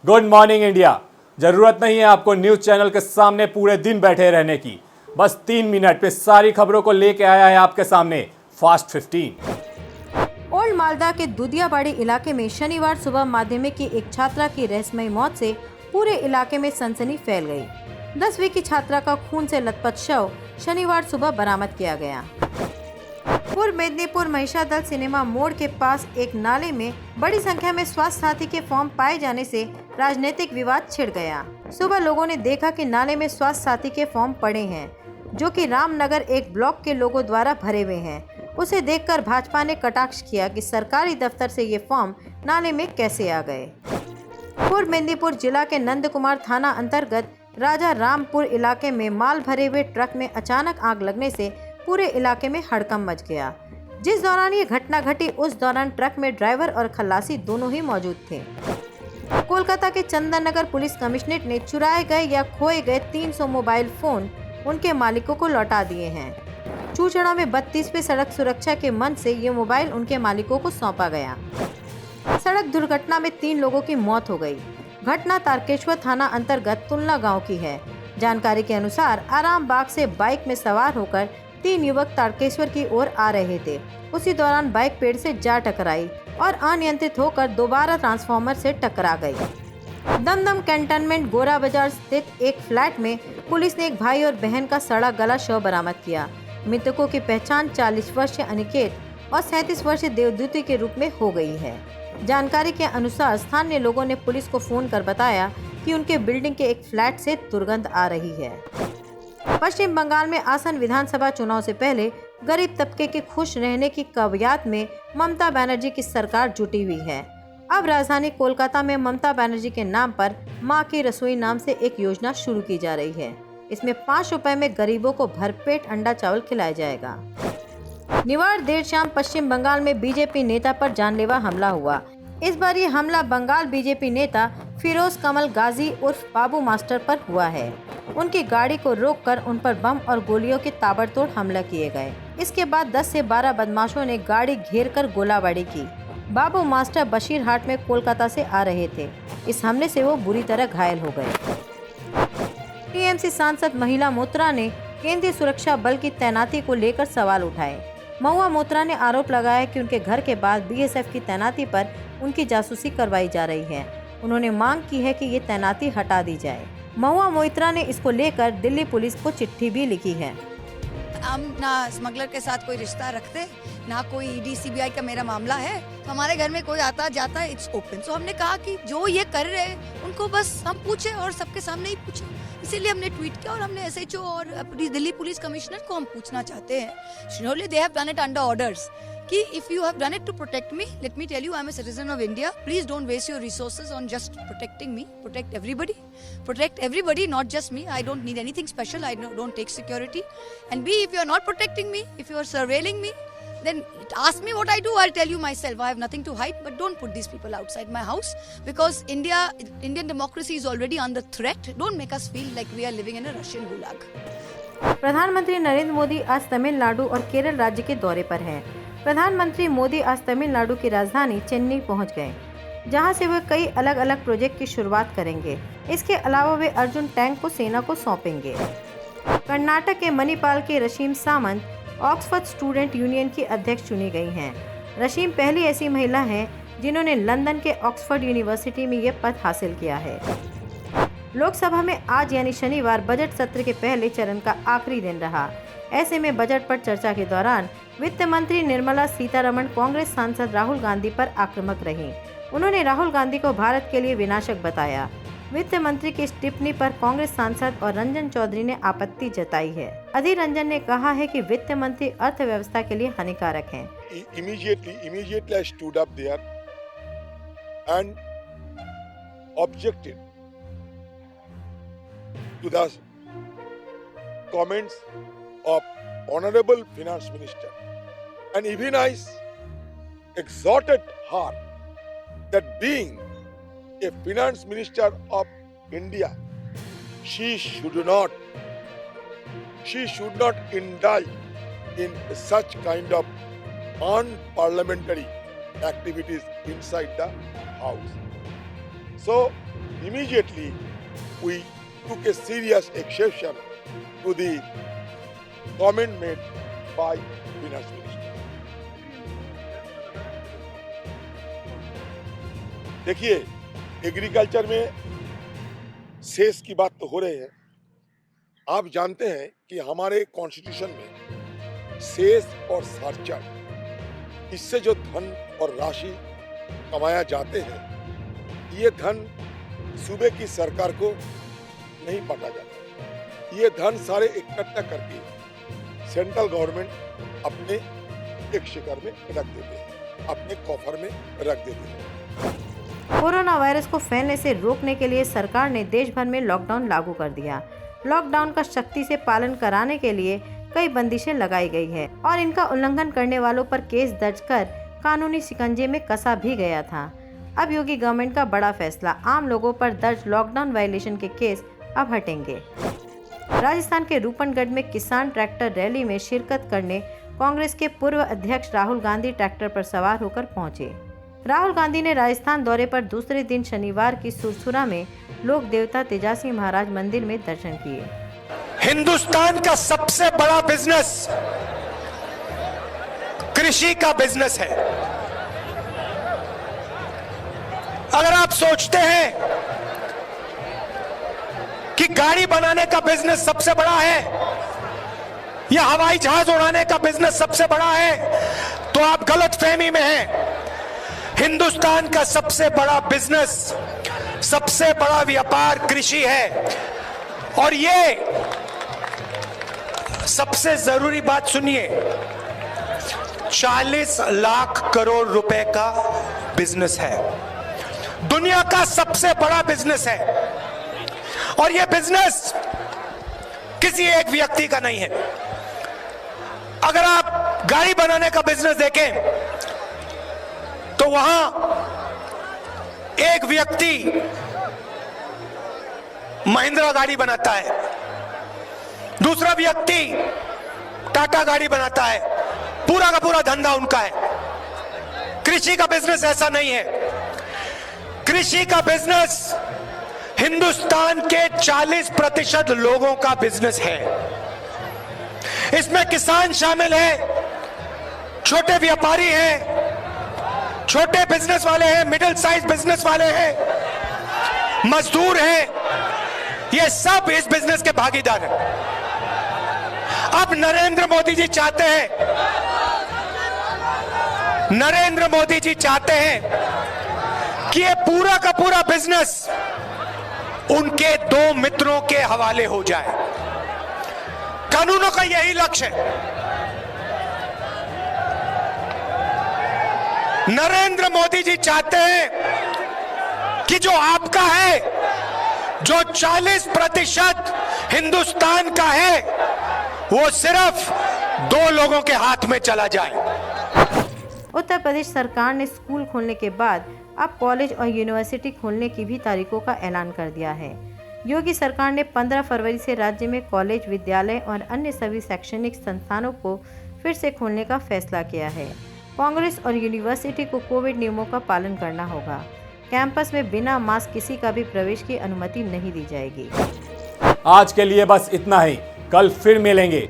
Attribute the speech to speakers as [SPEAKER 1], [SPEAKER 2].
[SPEAKER 1] Good morning India. जरूरत नहीं है आपको न्यूज चैनल के सामने पूरे दिन बैठे रहने की, बस 3 मिनट में सारी खबरों को लेके आया है आपके सामने फास्ट 15।
[SPEAKER 2] ओल्ड मालदा के दुधियाबाड़ी इलाके में शनिवार सुबह माध्यमिक की एक छात्रा की रहस्यमयी मौत से पूरे इलाके में सनसनी फैल गई। 10वीं की छात्रा का खून से लथपथ शव शनिवार सुबह बरामद किया गया। पूर्व मेदिनीपुर महिषादल सिनेमा मोड़ के पास एक नाले में बड़ी संख्या में स्वास्थ्य साथी के फॉर्म पाए जाने से राजनीतिक विवाद छिड़ गया। सुबह लोगों ने देखा कि नाले में स्वास्थ्य साथी के फॉर्म पड़े हैं, जो कि रामनगर एक ब्लॉक के लोगों द्वारा भरे हुए हैं। उसे देखकर भाजपा ने कटाक्ष किया कि सरकारी दफ्तर से ये फॉर्म नाले में कैसे आ गए। पूर्व मेदिनीपुर जिला के नंद कुमार थाना अंतर्गत राजा रामपुर इलाके में माल भरे हुए ट्रक में अचानक आग लगने से पूरे इलाके में हड़कंप मच गया। जिस दौरान ये घटना घटी उस दौरान ट्रक में ड्राइवर और खलासी दोनों ही मौजूद थे। कोलकाता के चंदन नगर पुलिस कमिश्नरेट ने चुराए गए या खोए गए 300 मोबाइल फोन उनके मालिकों को लौटा दिए हैं। चूचड़ा में 32वें सड़क सुरक्षा के मंच से ये मोबाइल उनके मालिकों को सौंपा गया। सड़क दुर्घटना में 3 लोगों की मौत हो गई। घटना तारकेश्वर थाना अंतर्गत तुलना गांव की है। जानकारी के अनुसार आराम बाग से बाइक में सवार होकर 3 युवक तारकेश्वर की ओर आ रहे थे। उसी दौरान बाइक पेड़ से जा टकराई और अनियंत्रित होकर दोबारा ट्रांसफार्मर से टकरा गई। दमदम कैंटोनमेंट गोरा बाजार स्थित एक फ्लैट में पुलिस ने एक भाई और बहन का सड़ा गला शव बरामद किया। मृतकों की पहचान 40 वर्षीय अनिकेत और 37 वर्षीय देवदूती के रूप में हो गई है। जानकारी के अनुसार स्थानीय लोगों ने पुलिस को फोन कर बताया कि उनके बिल्डिंग के एक फ्लैट से दुर्गंध आ रही है। पश्चिम बंगाल में आसन विधानसभा चुनाव से पहले गरीब तबके के खुश रहने की कवायद में ममता बनर्जी की सरकार जुटी हुई है। अब राजधानी कोलकाता में ममता बनर्जी के नाम पर मां की रसोई नाम से एक योजना शुरू की जा रही है। इसमें 5 रुपए में गरीबों को भरपेट अंडा चावल खिलाया जाएगा। निवाड़ देर शाम पश्चिम बंगाल में बीजेपी नेता पर जानलेवा हमला हुआ। इस बार ये हमला बंगाल बीजेपी नेता फिरोज कमल गाजी उर्फ बाबू मास्टर पर हुआ है। उनकी गाड़ी को रोककर उन पर बम और गोलियों के ताबड़तोड़ हमला किए गए। इसके बाद 10 से 12 बदमाशों ने गाड़ी घेरकर गोलाबारी की। बाबू मास्टर बशीरहाट में कोलकाता से आ रहे थे। इस हमले से वो बुरी तरह घायल हो गए। टीएमसी सांसद महिला मोत्रा ने केंद्रीय सुरक्षा बल की तैनाती को लेकर सवाल उठाए। महुआ मोत्रा ने आरोप लगाया कि उनके घर के बाद बीएसएफ की तैनाती पर उनकी जासूसी करवाई जा रही है। उन्होंने मांग की है कि ये तैनाती हटा दी जाए। महुआ मोइत्रा ने इसको लेकर दिल्ली पुलिस को चिट्ठी भी लिखी है।
[SPEAKER 3] हम ना स्मगलर के साथ कोई रिश्ता रखते, ना कोई ईडी सीबीआई का मेरा मामला है। तो हमारे घर में कोई आता जाता है, इट्स ओपन। सो हमने कहा कि जो ये कर रहे हैं उनको बस हम पूछे और सबके सामने ही पूछे। इसीलिए हमने ट्वीट किया और हमने एसएचओ और दिल्ली पुलिस कमिश्नर को हम पूछना चाहते हैं। Surely they have done it under orders कि if you have done it to protect me, let me tell you, I'm a citizen of India. Please don't waste your resources on just protecting me. Protect everybody. Protect everybody, not just me. I don't need anything special. I don't take security. And B, if you are not protecting me, if you are surveilling me, then ask me what I do. I'll tell you myself. I have nothing to hide. But don't put these people outside my house because Indian democracy is already under threat. Don't make us feel like we are living in a Russian gulag.
[SPEAKER 2] प्रधानमंत्री नरेंद्र मोदी आज तमिलनाडु और केरल राज्य के दौरे पर हैं। प्रधानमंत्री मोदी आज तमिलनाडु की राजधानी चेन्नई पहुंच गए, जहां से वे कई अलग अलग प्रोजेक्ट की शुरुआत करेंगे। इसके अलावा वे अर्जुन टैंक को सेना को सौंपेंगे। कर्नाटक के मणिपाल के रशीम सामंत ऑक्सफोर्ड स्टूडेंट यूनियन की अध्यक्ष चुनी गई हैं। रशीम पहली ऐसी महिला हैं जिन्होंने लंदन के ऑक्सफोर्ड यूनिवर्सिटी में ये पद हासिल किया है। लोकसभा में आज यानी शनिवार बजट सत्र के पहले चरण का आखिरी दिन रहा। ऐसे में बजट पर चर्चा के दौरान वित्त मंत्री निर्मला सीतारमण कांग्रेस सांसद राहुल गांधी पर आक्रामक रहीं। उन्होंने राहुल गांधी को भारत के लिए विनाशक बताया। वित्त मंत्री की इस टिप्पणी पर कांग्रेस सांसद और रंजन चौधरी ने आपत्ति जताई है। अधीर रंजन ने कहा है कि वित्त मंत्री अर्थव्यवस्था के लिए हानिकारक हैं।
[SPEAKER 4] Immediately I stood up there and objected to the comments of Honorable Finance Minister, and even I exhorted her that being a Finance Minister of India, she should not indulge in such kind of unparliamentary activities inside the house. So immediately we took a serious exception to the comment made by Finance Minister. देखिए, agriculture में cess की बात तो हो रही है। आप जानते हैं कि हमारे कॉन्स्टिट्यूशन में सेस और सरचार्ज, इससे जो धन और राशि कमाया जाते हैं, ये धन सूबे की सरकार को नहीं बांटा जाता। ये धन सारे इकट्ठा करके सेंट्रल गवर्नमेंट अपने एक शिकार में रख देते हैं, अपने कॉफर में रख देते हैं।
[SPEAKER 2] कोरोना वायरस को फैलने से रोकने के लिए सरकार ने देश भर में लॉकडाउन लागू कर दिया। लॉकडाउन का सख्ती से पालन कराने के लिए कई बंदिशें लगाई गई है और इनका उल्लंघन करने वालों पर केस दर्ज कर कानूनी शिकंजे में कसा भी गया था। अब योगी गवर्नमेंट का बड़ा फैसला, आम लोगों पर दर्ज लॉकडाउन वायलेशन के केस अब हटेंगे। राजस्थान के रूपनगढ़ में किसान ट्रैक्टर रैली में शिरकत करने कांग्रेस के पूर्व अध्यक्ष राहुल गांधी ट्रैक्टर पर सवार होकर पहुंचे। राहुल गांधी ने राजस्थान दौरे पर दूसरे दिन शनिवार की सुरसुरा में लोक देवता तेजासी महाराज मंदिर में दर्शन किए।
[SPEAKER 5] हिंदुस्तान का सबसे बड़ा बिजनेस कृषि का बिजनेस है। अगर आप सोचते हैं कि गाड़ी बनाने का बिजनेस सबसे बड़ा है या हवाई जहाज उड़ाने का बिजनेस सबसे बड़ा है, तो आप गलतफहमी में हैं। हिंदुस्तान का सबसे बड़ा बिजनेस, सबसे बड़ा व्यापार कृषि है। और ये सबसे जरूरी बात सुनिए, 40 लाख करोड़ रुपए का बिजनेस है, दुनिया का सबसे बड़ा बिजनेस है। और यह बिजनेस किसी एक व्यक्ति का नहीं है। अगर आप गाड़ी बनाने का बिजनेस देखें तो वहां एक व्यक्ति महिंद्रा गाड़ी बनाता है, दूसरा व्यक्ति टाटा गाड़ी बनाता है, पूरा का पूरा धंधा उनका है। कृषि का बिजनेस ऐसा नहीं है। कृषि का बिजनेस हिंदुस्तान के 40% लोगों का बिजनेस है। इसमें किसान शामिल है, छोटे व्यापारी हैं, छोटे बिजनेस वाले हैं, मिडिल साइज बिजनेस वाले हैं, मजदूर हैं, ये सब इस बिजनेस के भागीदार हैं। अब नरेंद्र मोदी जी चाहते हैं, नरेंद्र मोदी जी चाहते हैं कि ये पूरा का पूरा बिजनेस उनके 2 मित्रों के हवाले हो जाए। कानूनों का यही लक्ष्य है। नरेंद्र मोदी जी चाहते हैं कि जो आपका है, जो 40% हिंदुस्तान का है, वो सिर्फ 2 लोगों के हाथ में चला जाए।
[SPEAKER 2] उत्तर प्रदेश सरकार ने स्कूल खोलने के बाद अब कॉलेज और यूनिवर्सिटी खोलने की भी तारीखों का ऐलान कर दिया है। योगी सरकार ने 15 फरवरी से राज्य में कॉलेज, विद्यालय और अन्य सभी शैक्षणिक संस्थानों को फिर से खोलने का फैसला किया है। कांग्रेस और यूनिवर्सिटी को कोविड नियमों का पालन करना होगा। कैंपस में बिना मास्क किसी का भी प्रवेश की अनुमति नहीं दी जाएगी।
[SPEAKER 1] आज के लिए बस इतना ही, कल फिर मिलेंगे।